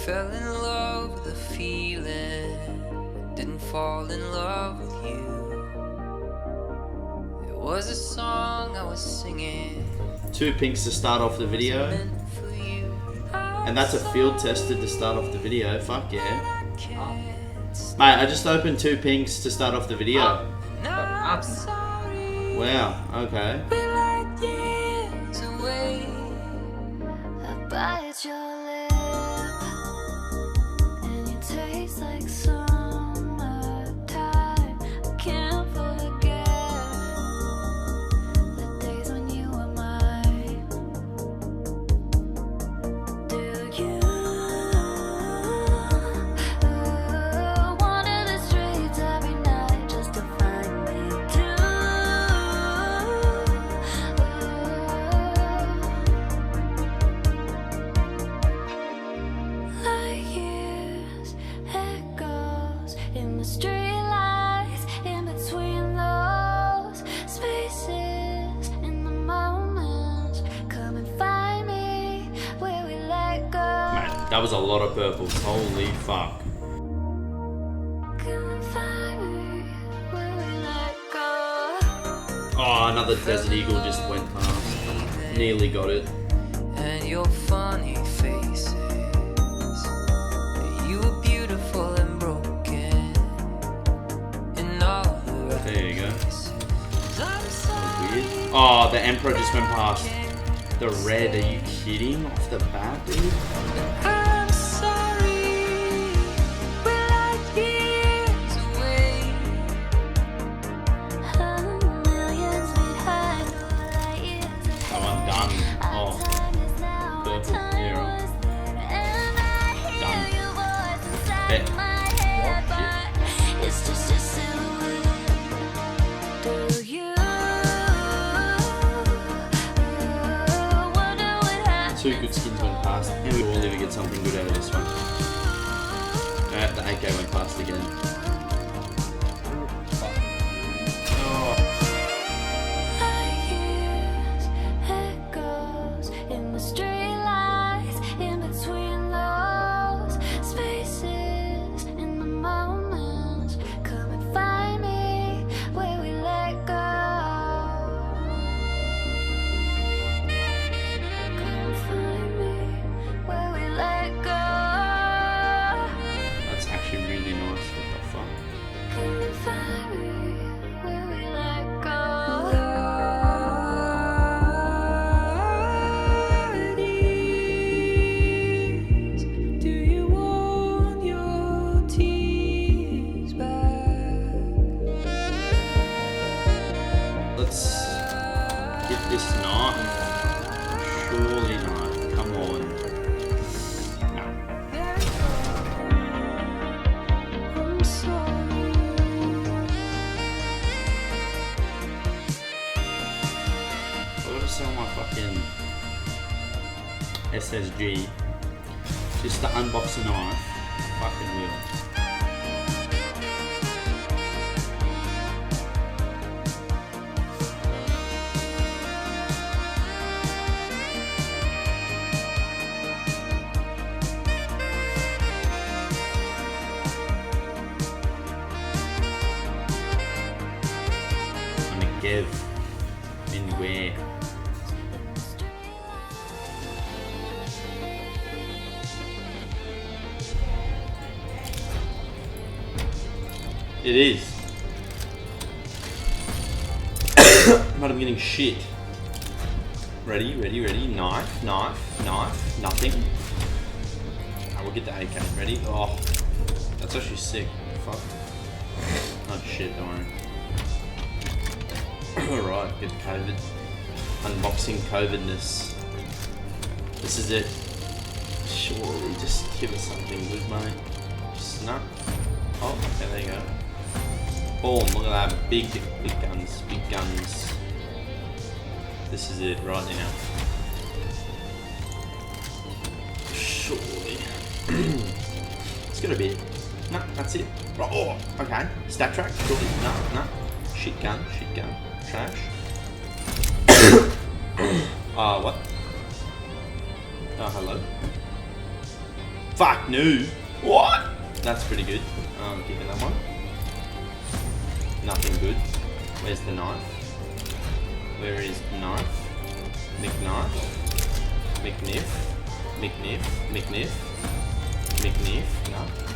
fell in love with the feeling, didn't fall in love with you. It was a song I was singing. 2 pinks to start off the video. And that's a field tested to start off the video. Fuck yeah. Mate, I just opened 2 pinks to start off the video. Wow, okay. Bite your lip, and you taste like summertime. I can't forget the days when you were mine. Do you wander the streets every night just to find me too? In the street lights, in between those spaces, in the moments, come and find me where we let go. Man, that was a lot of purples. Holy fuck. Come and find me where we let go. Oh, another Desert Eagle just went past. Nearly got it. And your funny faces, you were beautiful and broken in all the right. There you go. places. I'm sorry. Weird. Oh, the Emperor just went past. The red, are you kidding? Off the bat, dude? I'm sorry, we're like years away. Millions behind, light years Oh, I'm done. Oh, time is now, purple. time Yeah, right. was then, and I hear Done. your voice inside Bet. my head, but it's just a silhouette. Do you wonder what happened? 2 good skins went past. And we will never get something good out of this one. The AK went past again. Oh. Years, echoes in the street lights, in between those spaces, in the moments, come and find me where we let go. Come and find me where we let go. That's actually really nice. What the fuck? Come and find me where we let go. Do you want your tears back? Let's get this knife. Surely not. Come on. No. I'm sorry. I gotta sell my fucking SSG just to unbox a knife. Fucking will. I'm gonna give in where. It is. But I'm getting shit. Ready, ready, ready. Knife, knife, knife. Nothing. I will get the AK. Ready? Oh, that's actually sick. Fuck. Oh shit, don't worry. Alright, good COVID. Unboxing COVIDness. This is it. Surely just give us something good, mate. Just no. Oh, okay, there you go. Boom, look at that. Big guns, big guns. This is it right now. Surely. It's gonna be it. No, that's it. Oh, okay. Stat track, surely. No, no. Shit gun, trash. What? Oh, hello. Fuck no. What? That's pretty good. Giving that one. Nothing good. Where's the knife? Where is the knife? McKnife. McNiff. McNiff. McNiff. McNiff. No.